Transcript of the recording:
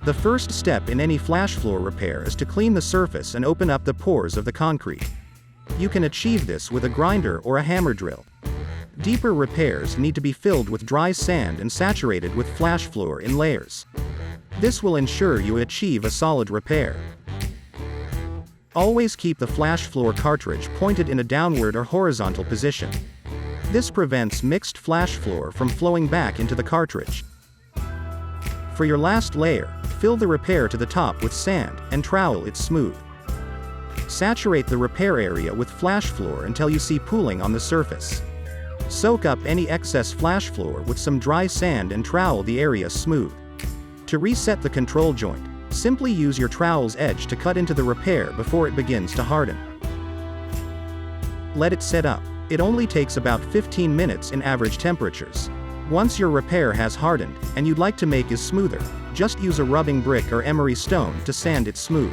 The first step in any flash floor repair is to clean the surface and open up the pores of the concrete. You can achieve this with a grinder or a hammer drill. Deeper repairs need to be filled with dry sand and saturated with flash floor in layers. This will ensure you achieve a solid repair. Always keep the flash floor cartridge pointed in a downward or horizontal position. This prevents mixed flash floor from flowing back into the cartridge. For your last layer, fill the repair to the top with sand and trowel it smooth. Saturate the repair area with flash floor until you see pooling on the surface. Soak up any excess flash floor with some dry sand and trowel the area smooth. To reset the control joint, simply use your trowel's edge to cut into the repair before it begins to harden. Let it set up. It only takes about 15 minutes in average temperatures. Once your repair has hardened, and you'd like to make it smoother, just use a rubbing brick or emery stone to sand it smooth.